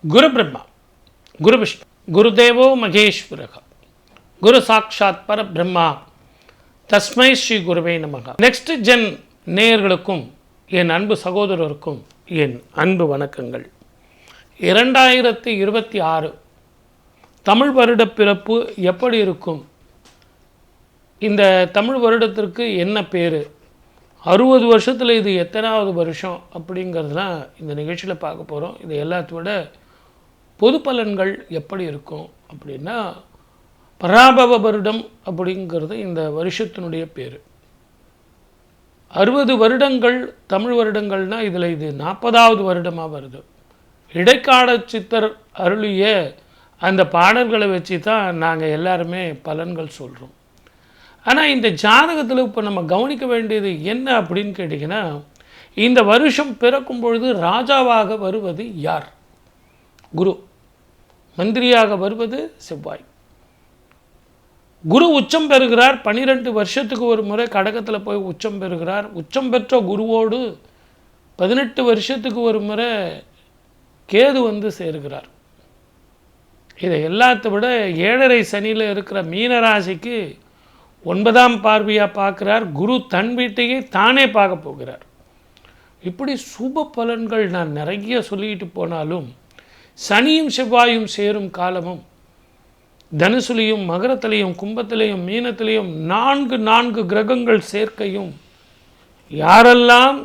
குரு பிரம்மா, குரு விஷ்ணு, குருதேவோ மகேஸ்வரக, குரு சாட்சாத் பரபிரம்மா, தஸ்மை ஸ்ரீ குருவே நமக. நெக்ஸ்ட் ஜென் நேயர்களுக்கும் என் அன்பு சகோதரருக்கும் என் அன்பு வணக்கங்கள். 2026 தமிழ் வருட பிறப்பு எப்படி இருக்கும்? இந்த தமிழ் வருடத்திற்கு என்ன பேர்? 60 வருஷத்தில் இது எத்தனாவது வருஷம் அப்படிங்கிறதுலாம் இந்த நிகழ்ச்சியில் பார்க்க போகிறோம். இது எல்லாத்த விட பொது பலன்கள் எப்படி இருக்கும் அப்படின்னா, பராபவ வருடம் அப்படிங்கிறது இந்த வருஷத்தினுடைய பேர். 60 வருடங்கள் தமிழ் வருடங்கள்னால் இதில் இது 40வது வருடமாக வருது. இடைக்கால சித்தர் அருளிய அந்த பாடல்களை வச்சு தான் நாங்கள் எல்லாருமே பலன்கள் சொல்கிறோம். ஆனால் இந்த ஜாதகத்தில் இப்போ நம்ம கவனிக்க வேண்டியது என்ன அப்படின்னு கேட்டிங்கன்னா, இந்த வருஷம் பிறக்கும் பொழுது ராஜாவாக வருவது யார்? குரு. மந்திரியாக வருவது செவ்வாய். குரு உச்சம் பெறுகிறார். 12 வருஷத்துக்கு ஒரு முறை கடகத்தில் போய் உச்சம் பெறுகிறார். உச்சம் பெற்ற குருவோடு 18 வருஷத்துக்கு ஒரு முறை கேது வந்து சேருகிறார். இதை எல்லாத்த விட 7.5 சனியில் இருக்கிற மீனராசிக்கு 9ஆம் பார்வையாக பார்க்குறார். குரு தன் வீட்டையே தானே பார்க்க போகிறார். இப்படி சுப பலன்கள் நான் நிறைய சொல்லிக்கிட்டு போனாலும், சனியும் செவ்வாயும் சேரும் காலமும் தனுசுலையும் மகரத்திலையும் கும்பத்திலையும் மீனத்திலையும் 4 கிரகங்கள் சேர்க்கையும், யாரெல்லாம்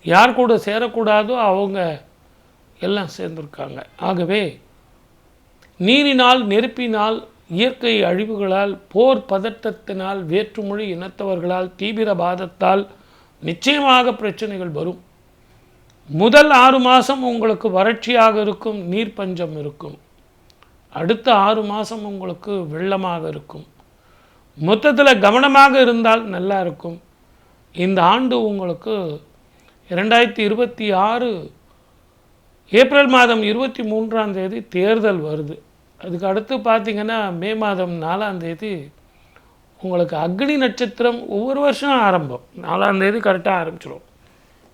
யார் கூட சேரக்கூடாதோ அவங்க எல்லாம் சேர்ந்துருக்காங்க. ஆகவே நீரினால், நெருப்பினால், இயற்கை அழிவுகளால், போர் பதட்டத்தினால், வேற்றுமொழி இனத்தவர்களால், தீவிரவாதத்தால் நிச்சயமாக பிரச்சனைகள் வரும். முதல் 6 மாதம் உங்களுக்கு வறட்சியாக இருக்கும், நீர் பஞ்சம் இருக்கும். அடுத்த 6 மாதம் உங்களுக்கு வெள்ளமாக இருக்கும். மொத்தத்தில் கவனமாக இருந்தால் நல்லா இருக்கும். இந்த ஆண்டு உங்களுக்கு 2026 ஏப்ரல் மாதம் 23ஆம் தேதி தேர்தல் வருது. அதுக்கு அடுத்து பார்த்திங்கன்னா மே மாதம் 4ஆம் தேதி உங்களுக்கு அக்னி நட்சத்திரம் ஒவ்வொரு வருஷம் ஆரம்பம். 4ஆம் தேதி கரெக்டாக ஆரம்பிச்சிடும்.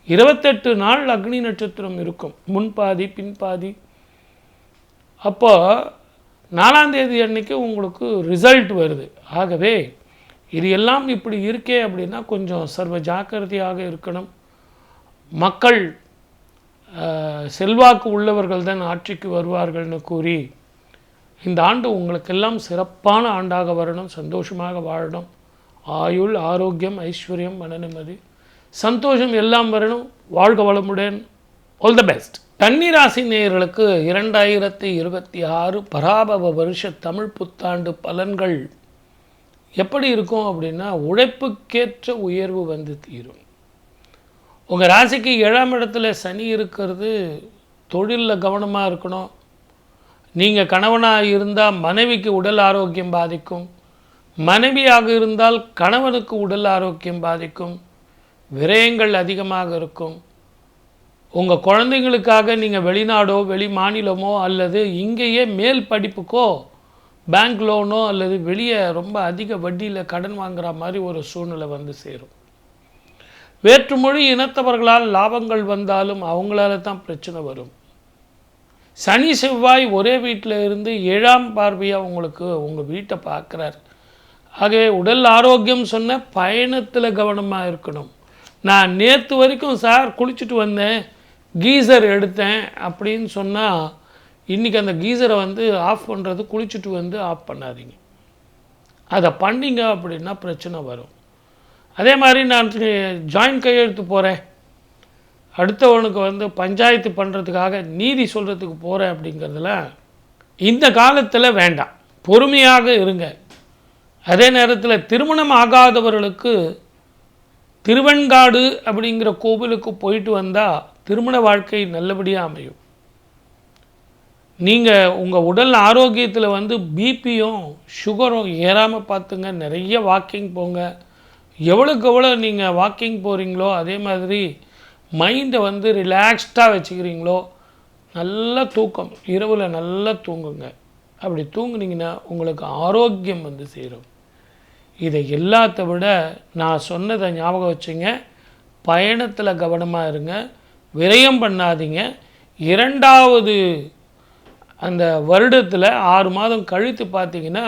28 நாள் அக்னி நட்சத்திரம் இருக்கும், முன்பாதி பின்பாதி. அப்போ 4ஆம் தேதி அன்னைக்கு உங்களுக்கு ரிசல்ட் வருது. ஆகவே இது எல்லாம் இப்படி இருக்கே அப்படின்னா கொஞ்சம் சர்வ ஜாக்கிரதையாக இருக்கணும். மக்கள் செல்வாக்கு உள்ளவர்கள் தான் ஆட்சிக்கு வருவார்கள்னு கூறி இந்த ஆண்டு உங்களுக்கெல்லாம் சிறப்பான ஆண்டாக வரணும். சந்தோஷமாக வாழணும். ஆயுள், ஆரோக்கியம், ஐஸ்வர்யம், மன நிம்மதி, சந்தோஷம் எல்லாம் வரணும். வாழ்க வளமுடன். All the best. கன்னிராசி நேயர்களுக்கு 2026 பராபவ வருஷ தமிழ் புத்தாண்டு பலன்கள் எப்படி இருக்கும் அப்படின்னா, உழைப்புக்கேற்ற உயர்வு வந்து தீரும். உங்கள் ராசிக்கு 7ஆம் இடத்துல சனி இருக்கிறது. தொழிலில் கவனமாக இருக்கணும். நீங்கள் கணவனாக இருந்தால் மனைவிக்கு உடல் ஆரோக்கியம் பாதிக்கும். மனைவியாக இருந்தால் கணவனுக்கு உடல் ஆரோக்கியம் பாதிக்கும். விரயங்கள் அதிகமாக இருக்கும். உங்கள் குழந்தைங்களுக்காக நீங்கள் வெளிநாடோ வெளி மாநிலமோ அல்லது இங்கேயே மேல் படிப்புக்கோ பேங்க் லோனோ அல்லது வெளியே ரொம்ப அதிக வட்டியில் கடன் வாங்குகிற மாதிரி ஒரு சூழ்நிலை வந்து சேரும். வேற்றுமொழி இனத்தவர்களால் லாபங்கள் வந்தாலும் அவங்களால தான் பிரச்சனை வரும். சனி செவ்வாய் ஒரே வீட்டில் இருந்து 7ஆம் பார்வையாக உங்களுக்கு உங்கள் வீட்டை பார்க்குறார். ஆகவே உடல் ஆரோக்கியம் சொன்ன பயணத்தில் கவனமாக இருக்கணும். நான் நேற்று வரைக்கும் சார் குளிச்சுட்டு வந்தேன், கீசர் எடுத்தேன் அப்படின்னு சொன்னால், இன்றைக்கி அந்த கீசரை வந்து ஆஃப் பண்ணுறது குளிச்சுட்டு வந்து ஆஃப் பண்ணாதீங்க. அதை பண்ணிங்க அப்படின்னா பிரச்சனை வரும். அதே மாதிரி நான் ஜாயின்ட் கையெழுத்து போகிறேன், அடுத்தவனுக்கு வந்து பஞ்சாயத்து பண்ணுறதுக்காக நீதி சொல்கிறதுக்கு போகிறேன் அப்படிங்கிறதுல இந்த காலத்தில் வேண்டாம். பொறுமையாக இருங்க. அதே நேரத்தில் திருமணம் ஆகாதவர்களுக்கு திருவெண்காடு அப்படிங்கிற கோவிலுக்கு போயிட்டு வந்தால் திருமண வாழ்க்கை நல்லபடியாக அமையும். நீங்கள் உங்கள் உடல் ஆரோக்கியத்தில் வந்து பிபியும் சுகரும் ஏறாமல் பார்த்துங்க. நிறைய வாக்கிங் போங்க. எவ்வளோக்கு எவ்வளோ நீங்கள் வாக்கிங் போகிறீங்களோ அதே மாதிரி மைண்டை வந்து ரிலாக்ஸ்டாக வச்சுக்கிறீங்களோ நல்ல தூக்கம், இரவில் நல்லா தூங்குங்க. அப்படி தூங்குனீங்கன்னா உங்களுக்கு ஆரோக்கியம் வந்து சேரும். இதை எல்லாத்த விட நான் சொன்னதை ஞாபகம் வச்சுங்க. பயணத்தில் கவனமாக இருங்க, விரயம் பண்ணாதீங்க. இரண்டாவது அந்த வருடத்தில் 6 மாதம் கழித்து பார்த்தீங்கன்னா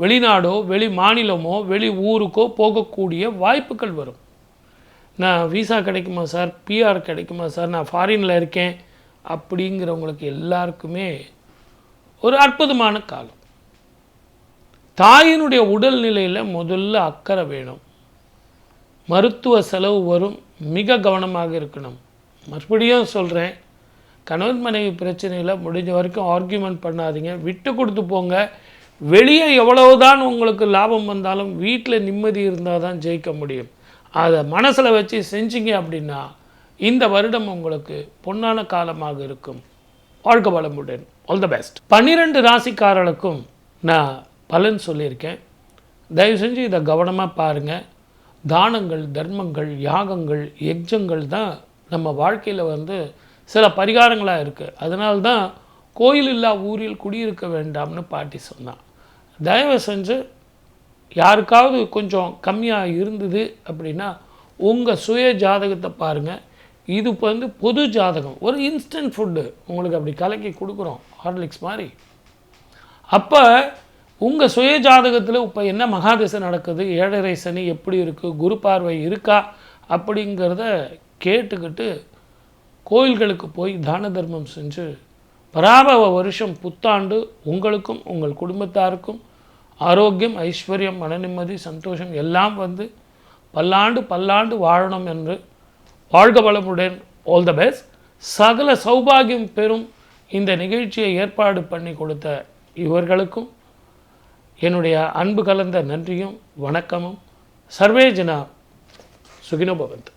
வெளிநாடோ வெளி மாநிலமோ வெளி ஊருக்கோ போகக்கூடிய வாய்ப்புகள் வரும். நான் விசா கிடைக்குமா சார், பிஆர் கிடைக்குமா சார், நான் ஃபாரினில் இருக்கேன் அப்படிங்கிறவங்களுக்கு எல்லாருக்குமே ஒரு அற்புதமான காலம். தாயினுடைய உடல்நிலையில் முதல்ல அக்கறை வேணும். மருத்துவ செலவு வரும், மிக கவனமாக இருக்கணும். மறுபடியும் சொல்கிறேன், கணவன் மனைவி பிரச்சனையில் முடிஞ்ச வரைக்கும் ஆர்கியூமெண்ட் பண்ணாதீங்க, விட்டு கொடுத்து போங்க. வெளியே எவ்வளவுதான் உங்களுக்கு லாபம் வந்தாலும் வீட்டில் நிம்மதி இருந்தால் தான் ஜெயிக்க முடியும். அதை மனசில் வச்சு செஞ்சீங்க அப்படின்னா இந்த வருடம் உங்களுக்கு பொன்னான காலமாக இருக்கும். வாழ்க வளமுடன். All the best. 12 ராசிக்காரர்களுக்கும் நான் பலன் சொல்லியிருக்கேன். தயவு செஞ்சு இதை கவனமாக பாருங்கள். தானங்கள், தர்மங்கள், யாகங்கள், யஜ்ஜங்கள் தான் நம்ம வாழ்க்கையில் சில பரிகாரங்களாக இருக்குது. அதனால்தான் கோயில் இல்லா ஊரில் குடியிருக்க வேண்டாம்னு பாட்டி சொன்னான். தயவு செஞ்சு யாருக்காவது கொஞ்சம் கம்மியாக இருந்தது அப்படின்னா உங்கள் சுய ஜாதகத்தை பாருங்கள். இது பொது ஜாதகம், ஒரு இன்ஸ்டன்ட் ஃபுட்டு உங்களுக்கு அப்படி கலக்கி கொடுக்குறோம், ஹார்லிக்ஸ் மாதிரி. அப்போ உங்கள் சுய ஜாதகத்தில் இப்போ என்ன மகாதசை நடக்குது, ஏழரை சனி எப்படி இருக்குது, குரு பார்வை இருக்கா அப்படிங்கிறத கேட்டுக்கிட்டு கோயில்களுக்கு போய் தான தர்மம் செஞ்சு பராபவ வருஷம் புத்தாண்டு உங்களுக்கும் உங்கள் குடும்பத்தாருக்கும் ஆரோக்கியம், ஐஸ்வர்யம், மன நிம்மதி, சந்தோஷம் எல்லாம் பல்லாண்டு பல்லாண்டு வாழணும் என்று வாழ்க வளமுடன். All the best. சகல சௌபாகியம் பெறும் இந்த நிகழ்ச்சியை ஏற்பாடு பண்ணி கொடுத்த இவர்களுக்கும் என்னுடைய அன்பு கலந்த நன்றியும் வணக்கமும். சர்வே ஜனா சுகினோ பவந்து.